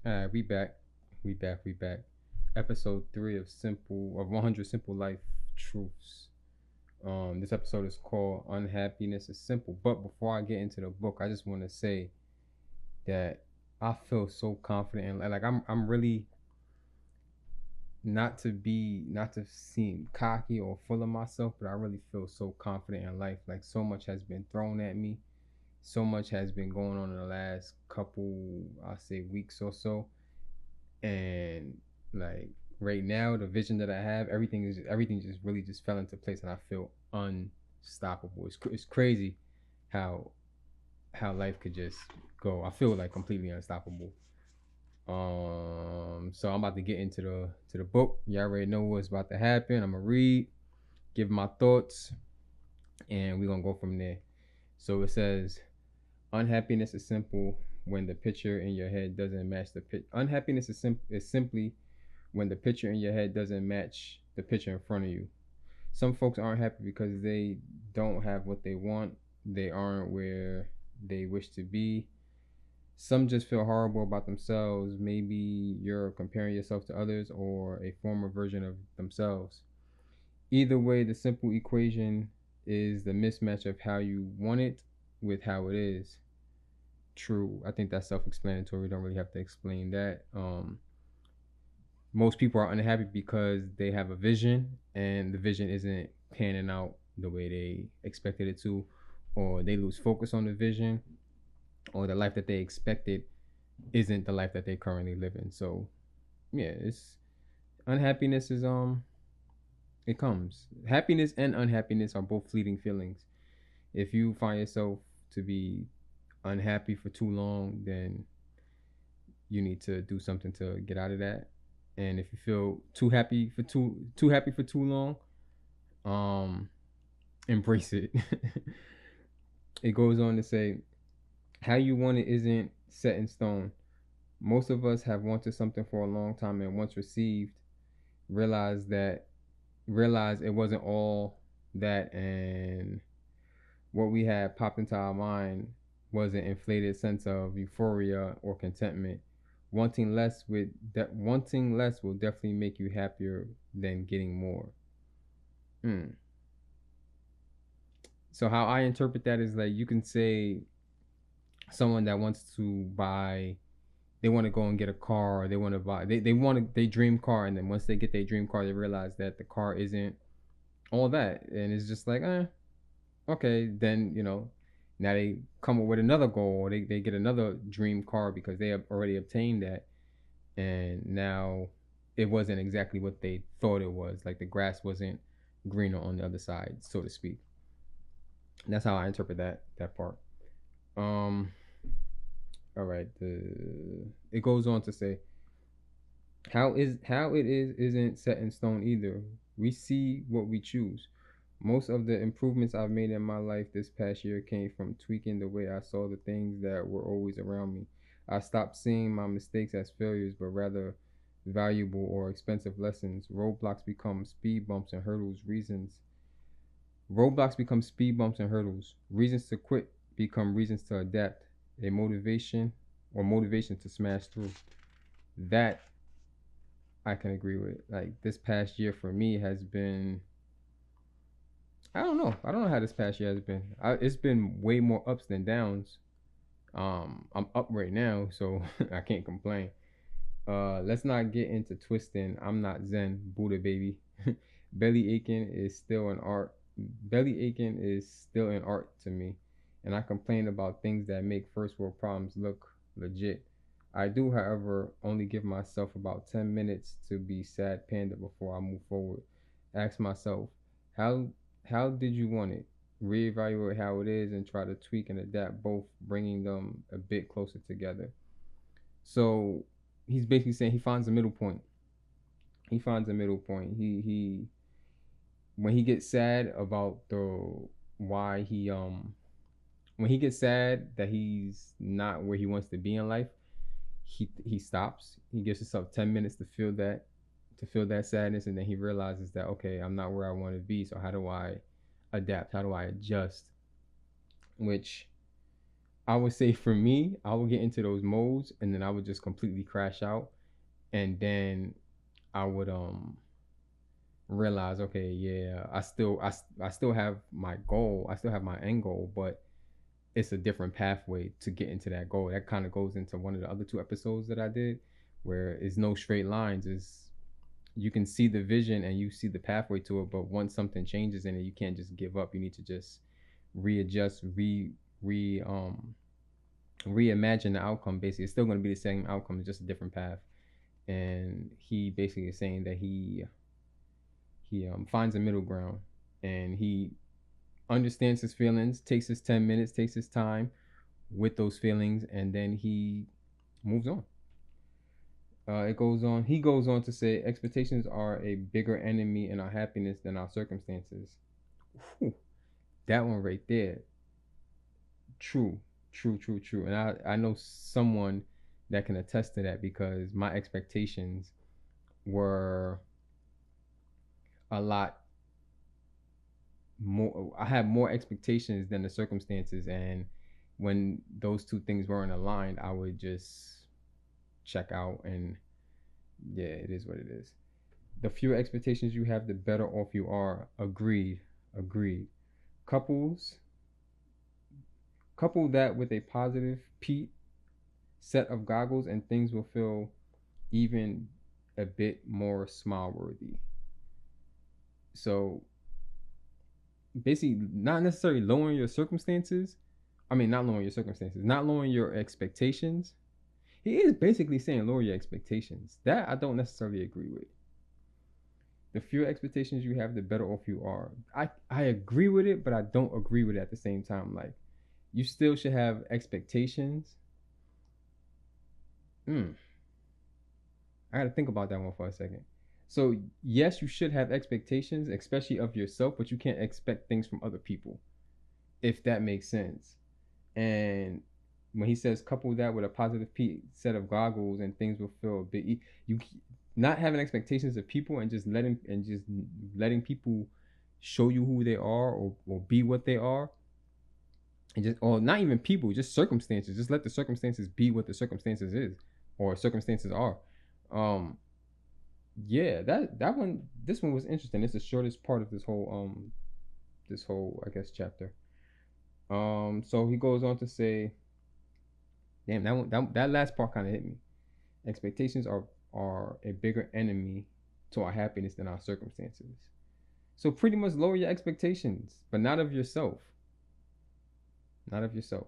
All right, we back. Episode 3 of 100 Simple Life Truths. This episode is called Unhappiness is Simple. But before I get into the book, I just want to say that I feel so confident and like I'm really not to seem cocky or full of myself, but I really feel so confident in life. Like so much has been thrown at me. So much has been going on in the last couple, I say, weeks or so, and like right now the vision that I have, everything just really just fell into place and I feel unstoppable. It's crazy how life could just go. I feel like completely unstoppable. So I'm about to get into the book. You already know what's about to happen. I'm gonna read, give my thoughts, and we're gonna go from there. So it says unhappiness is simple when the picture in your head doesn't match the pit. Unhappiness is simply when the picture in your head doesn't match the picture in front of you. Some folks aren't happy because they don't have what they want. They aren't where they wish to be. Some just feel horrible about themselves. Maybe you're comparing yourself to others or a former version of themselves. Either way, the simple equation is the mismatch of how you want it with how it is. True. I think that's self explanatory. Don't really have to explain that. Most people are unhappy because they have a vision and the vision isn't panning out the way they expected it to, or they lose focus on the vision, or the life that they expected isn't the life that they currently live in. So yeah, it's unhappiness is it comes. Happiness and unhappiness are both fleeting feelings. If you find yourself to be unhappy for too long, then you need to do something to get out of that. And if you feel too happy for too long, um embrace it. It goes on to say how you want it isn't set in stone. Most of us have wanted something for a long time and once received realize that realize it wasn't all that, and what we had popped into our mind was an inflated sense of euphoria or contentment. Wanting less will definitely make you happier than getting more. Hmm. So how I interpret that is like you can say someone that wants to buy, they want to go and get a car, or they want to buy, they want their dream car, and then once they get their dream car, they realize that the car isn't all that, and it's just like, okay, then now they come up with another goal, or they get another dream car because they have already obtained that, and now it wasn't exactly what they thought it was. Like the grass wasn't greener on the other side, so to speak. That's how I interpret that part. Um, all right. It goes on to say how it is isn't set in stone either. We see what we choose. Most of the improvements I've made in my life this past year came from tweaking the way I saw the things that were always around me. I stopped seeing my mistakes as failures, but rather valuable or expensive lessons. Roadblocks become speed bumps and hurdles. Reasons to quit become reasons to adapt. A motivation to smash through. That I can agree with. Like this past year for me has been, I don't know. I don't know how this past year has been. It's been way more ups than downs. I'm up right now, so I can't complain. Let's not get into twisting. I'm not Zen, Buddha baby. Belly aching is still an art. Belly aching is still an art to me, and I complain about things that make first world problems look legit. I do, however, only give myself about 10 minutes to be sad panda before I move forward. Ask myself, how how did you want it? Reevaluate how it is and try to tweak and adapt both, bringing them a bit closer together. So he's basically saying he finds a middle point. He finds a middle point. He when he gets sad about the why he when he gets sad that he's not where he wants to be in life, he stops. He gives himself 10 minutes to feel that sadness, and then he realizes that okay, I'm not where I want to be. So how do I adapt? How do I adjust? Which I would say for me, I would get into those modes and then I would just completely crash out, and then I would realize, okay, yeah, I still have my goal, I still have my end goal, but it's a different pathway to get into that goal. That kind of goes into one of the other two episodes that I did, where it's no straight lines. Is you can see the vision and you see the pathway to it, but once something changes in it, you can't just give up. You need to just readjust, re reimagine the outcome. Basically, it's still going to be the same outcome, it's just a different path. And he basically is saying that he finds a middle ground, and he understands his feelings, takes his 10 minutes, takes his time with those feelings, and then he moves on. It goes on. He goes on to say, expectations are a bigger enemy in our happiness than our circumstances. Whew, that one right there. True, true. And I know someone that can attest to that, because my expectations were a lot more. I had more expectations than the circumstances, and when those two things weren't aligned, I would just check out. And yeah, it is what it is. The fewer expectations you have, the better off you are. Agreed. Couples couple that with a positive Pete set of goggles, and things will feel even a bit more smile worthy. So basically, not necessarily lowering your circumstances. I mean, not lowering your circumstances, not lowering your expectations. He is basically saying lower your expectations. That I don't necessarily agree with. The fewer expectations you have, the better off you are. I agree with it, but I don't agree with it at the same time. Like, you still should have expectations. I got to think about that one for a second. So yes, you should have expectations, especially of yourself, but you can't expect things from other people, if that makes sense. And when he says couple that with a positive set of goggles, and things will feel a bit you not having expectations of people, and just letting people show you who they are, or be what they are, and just, or not even people, just circumstances. Just let the circumstances be what the circumstances is, or circumstances are. Yeah, that one, this one was interesting. It's the shortest part of this whole, I guess, chapter. So he goes on to say, damn, that last part kind of hit me. Expectations are a bigger enemy to our happiness than our circumstances. So pretty much lower your expectations, but not of yourself. Not of yourself.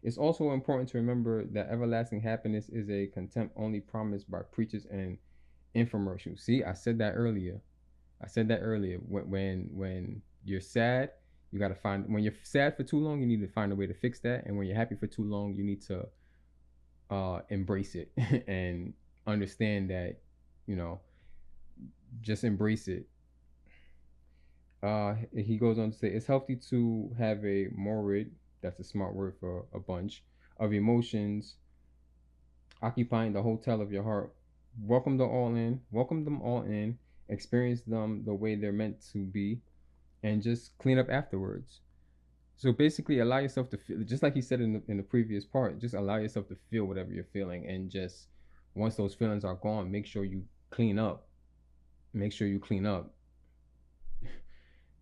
It's also important to remember that everlasting happiness is a contempt only promised by preachers and infomercials. See, I said that earlier. When you're sad, you gotta find. When you're sad for too long, you need to find a way to fix that. And when you're happy for too long, you need to embrace it and understand that, just embrace it. He goes on to say, it's healthy to have a morid, that's a smart word for a bunch, of emotions occupying the hotel of your heart. Welcome them all in, experience them the way they're meant to be, and just clean up afterwards. So basically, allow yourself to feel, just like he said in the previous part, just allow yourself to feel whatever you're feeling, and just once those feelings are gone, make sure you clean up.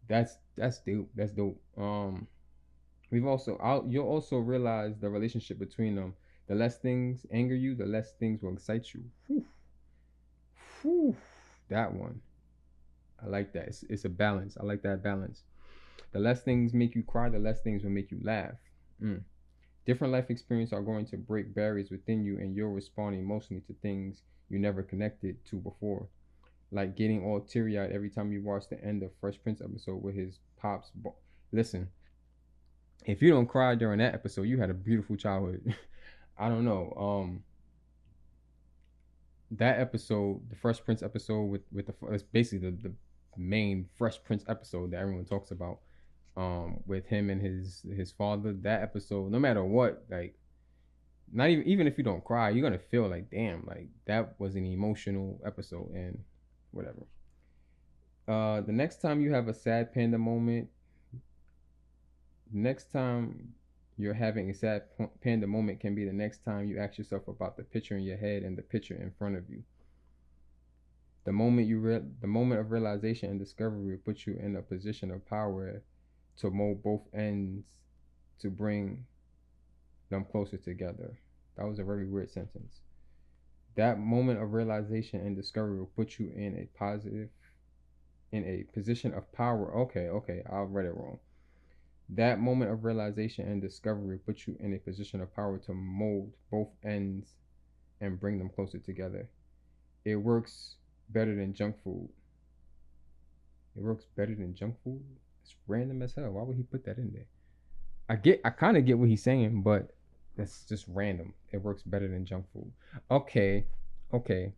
That's dope. That's dope. You'll also realize the relationship between them. The less things anger you, the less things will excite you. Whew. Whew. That one. I like that. It's a balance. I like that balance. The less things make you cry, the less things will make you laugh. Different life experiences are going to break barriers within you, and you'll respond emotionally to things you never connected to before. Like getting all teary-eyed every time you watch the end of Fresh Prince episode with his pops. Listen, if you don't cry during that episode, you had a beautiful childhood. I don't know. That episode, the Fresh Prince episode with it's basically the main Fresh Prince episode that everyone talks about. With him and his father. That episode, no matter what, like, not even if you don't cry, you're gonna feel like, damn, like that was an emotional episode, and whatever. The next time you have a sad panda moment, next time you're having a sad panda moment can be the next time you ask yourself about the picture in your head and the picture in front of you. The moment of realization and discovery will put you in a position of power to mold both ends to bring them closer together. That was a very weird sentence. That moment of realization and discovery will put you in a position of power. Okay, I read it wrong. That moment of realization and discovery will put you in a position of power to mold both ends and bring them closer together. It works better than junk food. It works better than junk food. It's random as hell. Why would he put that in there? I kind of get what he's saying, but that's just random. It works better than junk food. Okay, okay.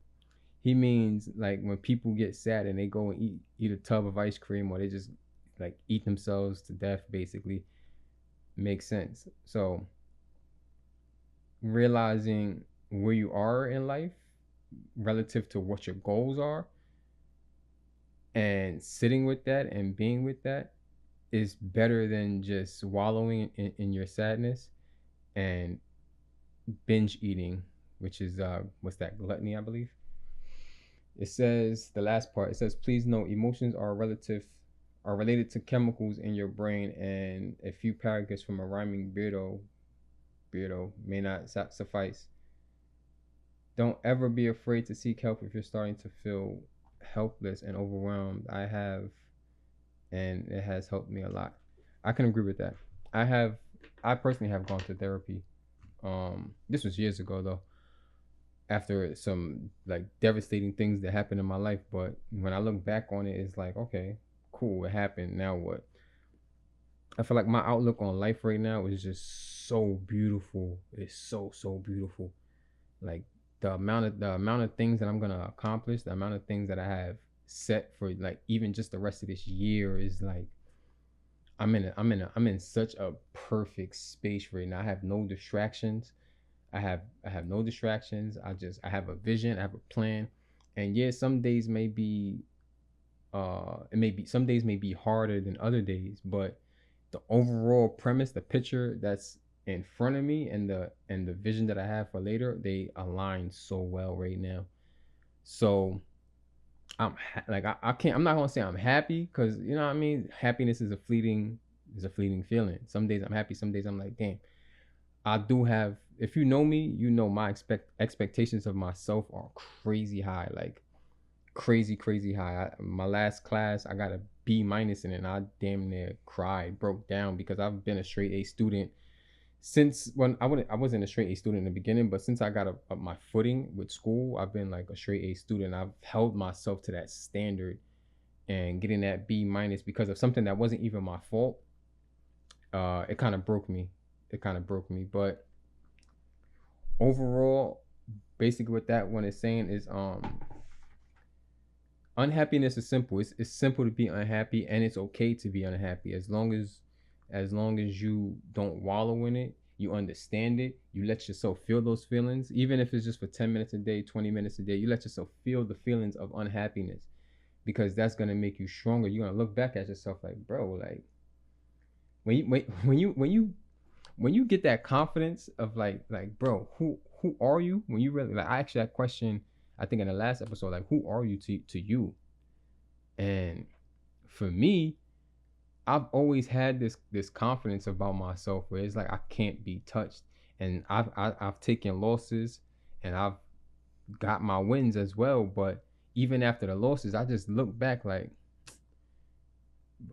He means like when people get sad and they go and eat a tub of ice cream, or they just like eat themselves to death. Basically, makes sense. So realizing where you are in life relative to what your goals are, and sitting with that and being with that is better than just wallowing in your sadness and binge eating, which is what's that, gluttony, I believe. It says, the last part, it says, please note emotions are related to chemicals in your brain, and a few paragraphs from a rhyming beardo may not suffice. Don't ever be afraid to seek help if you're starting to feel helpless and overwhelmed. I have, and it has helped me a lot. I can agree with that. I personally have gone to therapy. This was years ago though, after some like devastating things that happened in my life. But when I look back on it, it's like, okay, cool, it happened. Now what? I feel like my outlook on life right now is just so beautiful. It's so beautiful. Like the amount of things that I'm gonna accomplish, the amount of things that I have set for like even just the rest of this year is like I'm in such a perfect space right now. I have no distractions. I have no distractions. I have a vision, I have a plan. And yeah, some days may be some days may be harder than other days, but the overall premise, the picture that's in front of me, and the vision that I have for later, they align so well right now. So I can't, I'm not gonna say I'm happy, because you know what I mean. Happiness is a fleeting feeling. Some days I'm happy, some days I'm like, damn. I do have. If you know me, you know my expectations of myself are crazy high, like crazy high. My last class, I got a B minus in it, and I damn near cried, broke down, because I've been a straight A student since when I wasn't a straight A student in the beginning, but since I got up my footing with school, I've been like a straight A student. I've held myself to that standard, and getting that B minus because of something that wasn't even my fault, it kind of broke me. It kind of broke me. But overall, basically what that one is saying is unhappiness is simple. It's simple to be unhappy, and it's okay to be unhappy as long as you don't wallow in it. You understand it. You let yourself feel those feelings, even if it's just for 10 minutes a day, 20 minutes a day. You let yourself feel the feelings of unhappiness, because that's gonna make you stronger. You're gonna look back at yourself like, bro, like when you get that confidence of like bro, who are you? When you really, like, I asked that question, I think in the last episode, like, who are you to you? And for me, I've always had this confidence about myself where it's like I can't be touched. And I've taken losses, and I've got my wins as well. But even after the losses, I just look back like,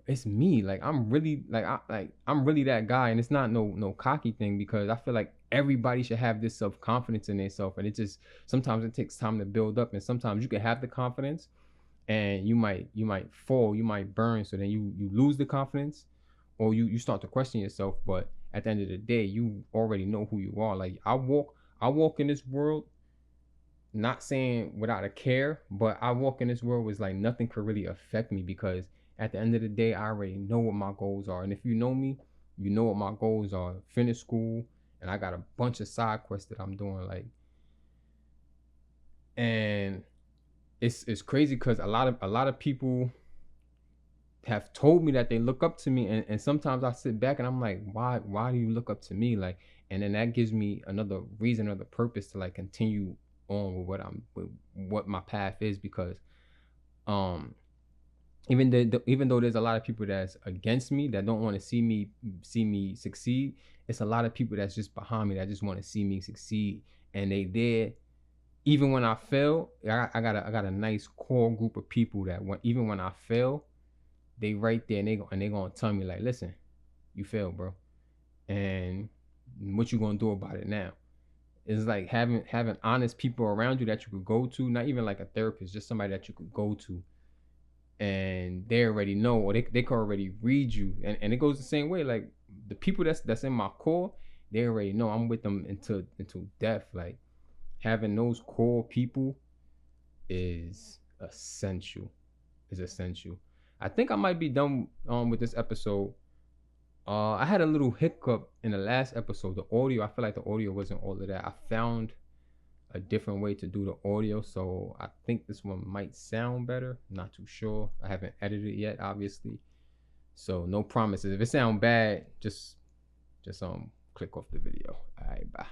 it's me. Like I'm really I'm really that guy. And it's not no cocky thing, because I feel like everybody should have this self-confidence in themselves. And it just, sometimes it takes time to build up, and sometimes you can have the confidence and you might fall, you might burn, so then you lose the confidence, or you start to question yourself. But at the end of the day, you already know who you are. Like I walk in this world, not saying without a care, but I walk in this world with like nothing could really affect me, because at the end of the day, I already know what my goals are. And if you know me, you know what my goals are. Finish school, and I got a bunch of side quests that I'm doing, like, and it's crazy because a lot of people, have told me that they look up to me, and sometimes I sit back and I'm like, why do you look up to me? Like, and then that gives me another reason, another purpose to like continue on with what my path is, because um even though there's a lot of people that's against me, that don't want to see me succeed, it's a lot of people that's just behind me that just want to see me succeed, and they there even when I fail. I got a nice core group of people that even when I fail, they right there, and they gonna tell me like, listen, you failed, bro, and what you gonna do about it now? It's like having honest people around you that you could go to, not even like a therapist, just somebody that you could go to, and they already know, or they can already read you, and it goes the same way. Like the people that's in my core, they already know I'm with them until death. Like having those core people is essential. Is essential. I think I might be done with this episode. I had a little hiccup in the last episode. The audio, I feel like the audio wasn't all of that. I found a different way to do the audio, so I think this one might sound better. Not too sure. I haven't edited it yet, obviously, so no promises. If it sound bad, just click off the video. All right, bye.